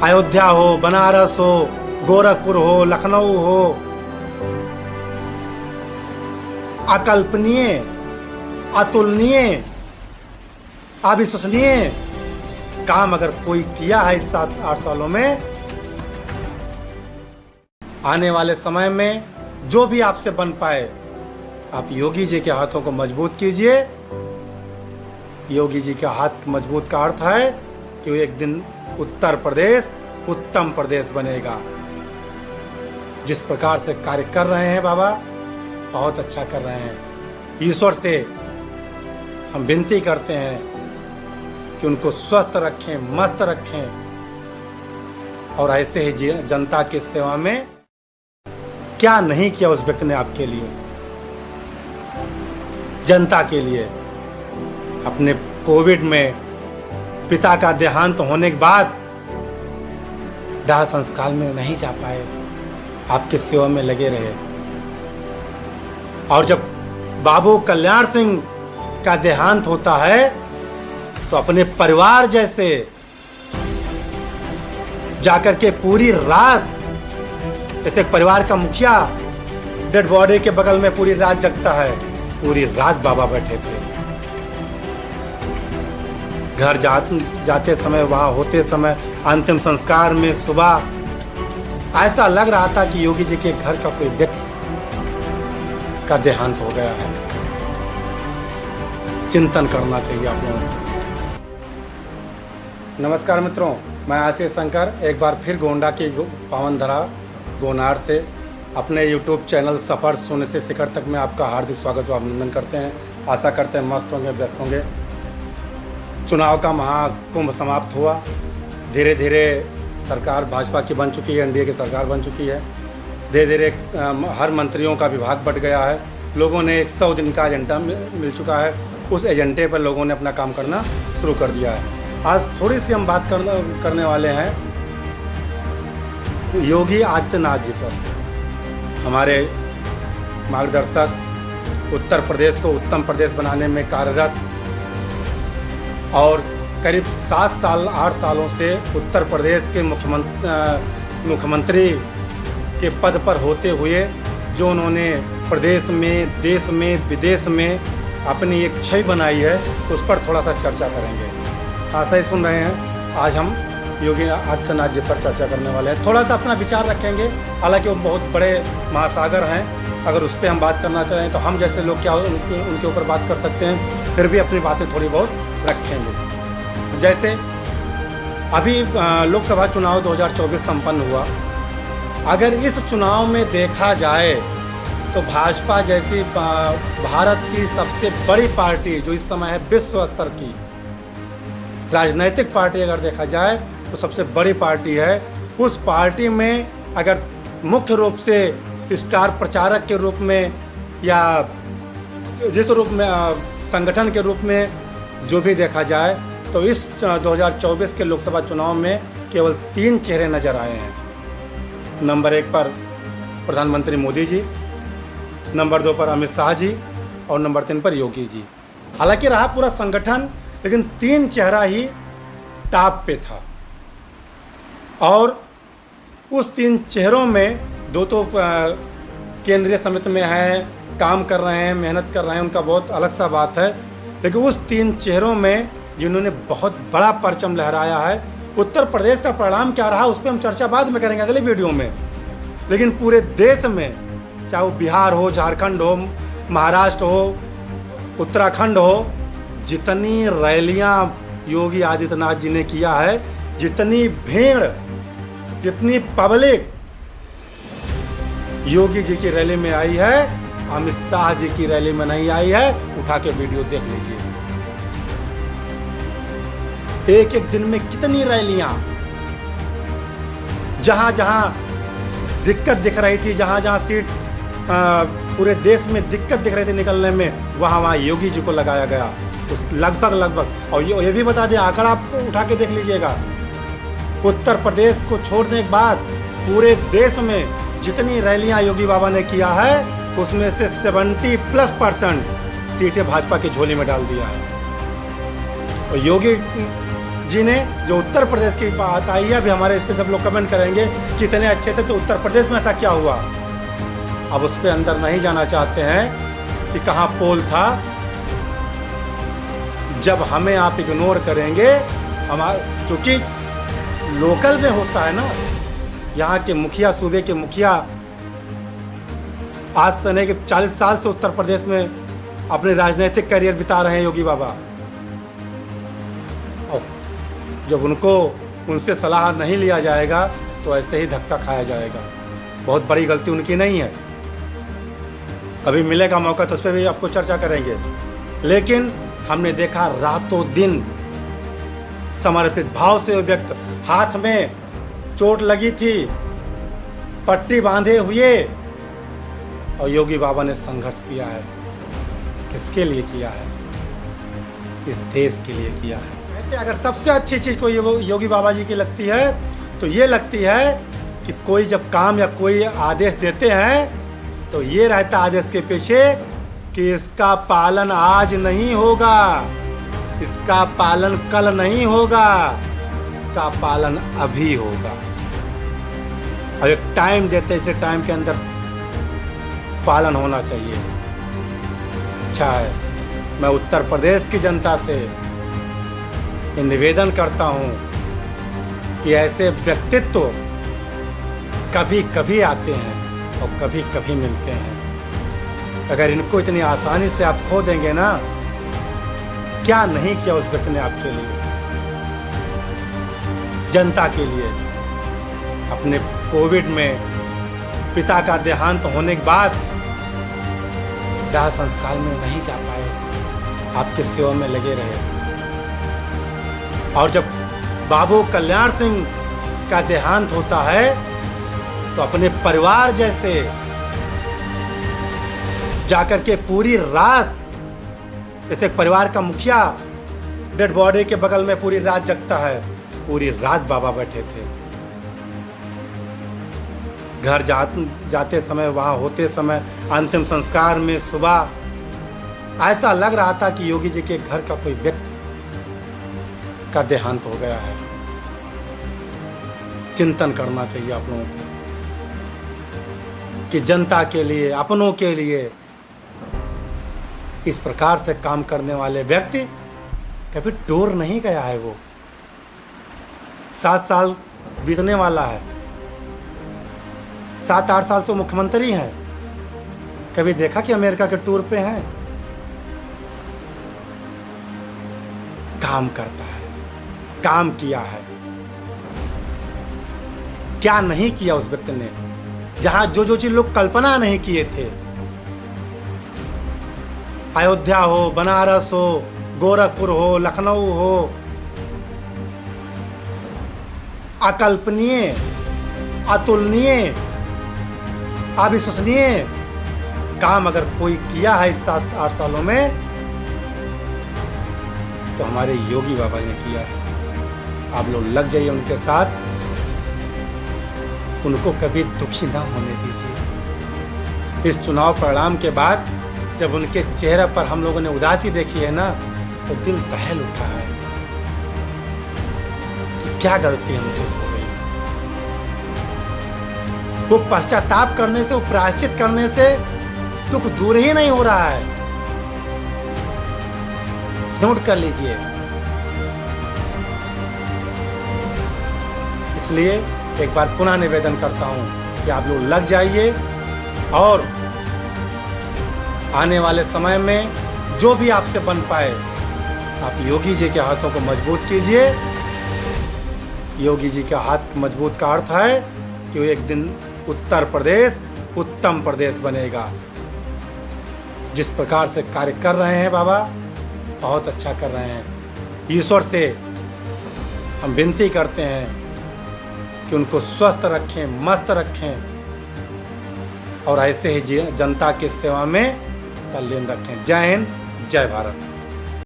अयोध्या हो, बनारस हो, गोरखपुर हो, लखनऊ हो, अकल्पनीय, अतुलनीय, अविश्वसनीय काम अगर कोई किया है इस 7-8 सालों में, आने वाले समय में जो भी आपसे बन पाए, आप योगी जी के हाथों को मजबूत कीजिए। योगी जी के हाथ मजबूत का अर्थ है कि एक दिन उत्तर प्रदेश उत्तम प्रदेश बनेगा। जिस प्रकार से कार्य कर रहे हैं बाबा, बहुत अच्छा कर रहे हैं। ईश्वर से हम विनती करते हैं कि उनको स्वस्थ रखें, मस्त रखें, और ऐसे ही जनता की सेवा में क्या नहीं किया उस व्यक्ति ने आपके लिए, जनता के लिए। अपने कोविड में पिता का देहांत होने के बाद दाह संस्कार में नहीं जा पाए, आपके सेवा में लगे रहे। और जब बाबू कल्याण सिंह का देहांत होता है तो अपने परिवार जैसे जाकर के पूरी रात, जैसे परिवार का मुखिया डेड बॉडी के बगल में पूरी रात जगता है, पूरी रात बाबा बैठे थे। घर जाते समय, वहां होते समय, अंतिम संस्कार में सुबह ऐसा लग रहा था कि योगी जी के घर का कोई व्यक्ति का देहांत हो गया है। चिंतन करना चाहिए आप लोगों को। नमस्कार मित्रों, मैं आशीष शंकर एक बार फिर गोंडा की पावन धरा गोनार से अपने YouTube चैनल सफ़र शून्य से शिखर तक में आपका हार्दिक स्वागत व अभिनंदन करते हैं। आशा करते हैं मस्त होंगे, व्यस्त होंगे। चुनाव का महाकुंभ समाप्त हुआ। धीरे धीरे सरकार भाजपा की बन चुकी है, एनडीए की सरकार बन चुकी है। धीरे धीरे हर मंत्रियों का विभाग बढ़ गया है। लोगों ने 100 दिन का एजेंडा मिल चुका है। उस एजेंडे पर लोगों ने अपना काम करना शुरू कर दिया है। आज थोड़ी सी हम बात करने वाले हैं योगी आदित्यनाथ जी पर। हमारे मार्गदर्शक, उत्तर प्रदेश को उत्तम प्रदेश बनाने में कार्यरत और करीब 8 सालों से उत्तर प्रदेश के मुख्यमंत्री के पद पर होते हुए जो उन्होंने प्रदेश में, देश में, विदेश में अपनी एक छवि बनाई है, उस पर थोड़ा सा चर्चा करेंगे। आशा ही सुन रहे हैं। आज हम योगी आदित्यनाथ जी पर चर्चा करने वाले हैं। थोड़ा सा अपना विचार रखेंगे। हालांकि वो बहुत बड़े महासागर हैं, अगर उस पर हम बात करना चाहें तो हम जैसे लोग क्या उनके ऊपर बात कर सकते हैं, फिर भी अपनी बातें थोड़ी बहुत रखेंगे। जैसे अभी लोकसभा चुनाव 2024 संपन्न हुआ। अगर इस चुनाव में देखा जाए तो भाजपा जैसी भारत की सबसे बड़ी पार्टी, जो इस समय है विश्व स्तर की राजनीतिक पार्टी, अगर देखा जाए तो सबसे बड़ी पार्टी है। उस पार्टी में अगर मुख्य रूप से स्टार प्रचारक के रूप में या जिस रूप में संगठन के रूप में जो भी देखा जाए, तो इस 2024 के लोकसभा चुनाव में केवल 3 चेहरे नजर आए हैं। नंबर 1 पर प्रधानमंत्री मोदी जी, नंबर 2 पर अमित शाह जी और नंबर 3 पर योगी जी। हालांकि रहा पूरा संगठन, लेकिन 3 चेहरा ही टॉप पे था। और उस 3 चेहरों में 2 तो केंद्रीय समिति में हैं, काम कर रहे हैं, मेहनत कर रहे हैं, उनका बहुत अलग सा बात है। लेकिन उस 3 चेहरों में जिन्होंने बहुत बड़ा परचम लहराया है, उत्तर प्रदेश का परिणाम क्या रहा उस पर हम चर्चा बाद में करेंगे अगले वीडियो में। लेकिन पूरे देश में, चाहे वो बिहार हो, झारखंड हो, महाराष्ट्र हो, उत्तराखंड हो, जितनी रैलियां योगी आदित्यनाथ जी ने किया है, जितनी भीड़, जितनी पब्लिक योगी जी की रैली में आई है, अमित शाह जी की रैली में नहीं आई है। उठा के वीडियो देख लीजिए। एक एक दिन में कितनी रैलियां, जहां जहां दिक्कत दिख रही थी, जहां जहां सीट पूरे देश में दिक्कत दिख रही थी निकलने में, वहां योगी जी को लगाया गया। तो लगभग, और ये भी बता दें, आंकड़ा आप उठा के देख लीजिएगा, उत्तर प्रदेश को छोड़ने के बाद पूरे देश में जितनी रैलियां योगी बाबा ने किया है, उसमें से 70+ % सीटें भाजपा की झोली में डाल दिया है। और योगी जी ने जो उत्तर प्रदेश की बात आई है, अभी हमारे इस पर सब लोग कमेंट करेंगे कि इतने अच्छे थे तो उत्तर प्रदेश में ऐसा क्या हुआ। अब उस पर अंदर नहीं जाना चाहते हैं कि कहाँ पोल था। जब हमें आप इग्नोर करेंगे, क्योंकि लोकल में होता है ना, यहाँ के मुखिया, सूबे के मुखिया आज से नहीं कि 40 साल से उत्तर प्रदेश में अपने राजनीतिक करियर बिता रहे हैं योगी बाबा। और जब उनसे सलाह नहीं लिया जाएगा तो ऐसे ही धक्का खाया जाएगा। बहुत बड़ी गलती उनकी नहीं है। कभी मिलेगा मौका तो उस पर भी आपको चर्चा करेंगे। लेकिन हमने देखा रातों दिन समर्पित भाव से व्यक्ति, हाथ में चोट लगी थी, पट्टी बांधे हुए, और योगी बाबा ने संघर्ष किया है। किसके लिए किया है? इस देश के लिए किया है। कहते अगर सबसे अच्छी चीज़ कोई योगी बाबा जी की लगती है तो ये लगती है कि कोई जब काम या कोई आदेश देते हैं तो ये रहता आदेश के पीछे कि इसका पालन आज नहीं होगा, इसका पालन कल नहीं होगा, इसका पालन अभी होगा। और एक टाइम देते, इसे टाइम के अंदर पालन होना चाहिए। अच्छा है, मैं उत्तर प्रदेश की जनता से ये निवेदन करता हूँ कि ऐसे व्यक्तित्व कभी कभी आते हैं और कभी कभी मिलते हैं। अगर इनको इतनी आसानी से आप खो देंगे ना, क्या नहीं किया उस व्यक्ति ने आपके लिए, जनता के लिए। अपने कोविड में पिता का देहांत होने के बाद दाह संस्कार में नहीं जा पाए, आपके सेवा में लगे रहे। और जब बाबू कल्याण सिंह का देहांत होता है तो अपने परिवार जैसे जाकर के पूरी रात, जैसे परिवार का मुखिया डेड बॉडी के बगल में पूरी रात जगता है, पूरी रात बाबा बैठे थे। घर जाते समय, वहाँ होते समय, अंतिम संस्कार में सुबह ऐसा लग रहा था कि योगी जी के घर का कोई व्यक्ति का देहांत हो गया है। चिंतन करना चाहिए आप लोगों को कि जनता के लिए, अपनों के लिए इस प्रकार से काम करने वाले व्यक्ति कभी दूर नहीं गया है। वो 7 साल बीतने वाला है, 7-8 साल से मुख्यमंत्री हैं। कभी देखा कि अमेरिका के टूर पे हैं? काम करता है, काम किया है। क्या नहीं किया उस व्यक्ति ने? जहां जो चीज लोग कल्पना नहीं किए थे, अयोध्या हो, बनारस हो, गोरखपुर हो, लखनऊ हो, अकल्पनीय, अतुलनीय, अविश्वसनीय काम अगर कोई किया है इस 7-8 सालों में तो हमारे योगी बाबा ने किया है। आप लोग लग जाइए उनके साथ, उनको कभी दुखी ना होने दीजिए। इस चुनाव परिणाम के बाद जब उनके चेहरे पर हम लोगों ने उदासी देखी है ना, तो दिल दहल उठा है कि क्या गलती हमसे हो गई। वो पश्चाताप करने से, वो प्रायश्चित करने से दुख दूर ही नहीं हो रहा है। नोट कर लीजिए। इसलिए एक बार पुनः निवेदन करता हूं कि आप लोग लग जाइए और आने वाले समय में जो भी आपसे बन पाए, आप योगी जी के हाथों को मजबूत कीजिए। योगी जी के हाथ मजबूत का अर्थ है कि वो एक दिन उत्तर प्रदेश उत्तम प्रदेश बनेगा। जिस प्रकार से कार्य कर रहे हैं बाबा, बहुत अच्छा कर रहे हैं। ईश्वर से हम विनती करते हैं कि उनको स्वस्थ रखें, मस्त रखें और ऐसे ही जनता की सेवा में तल्लीन रखें। जय हिंद, जय भारत।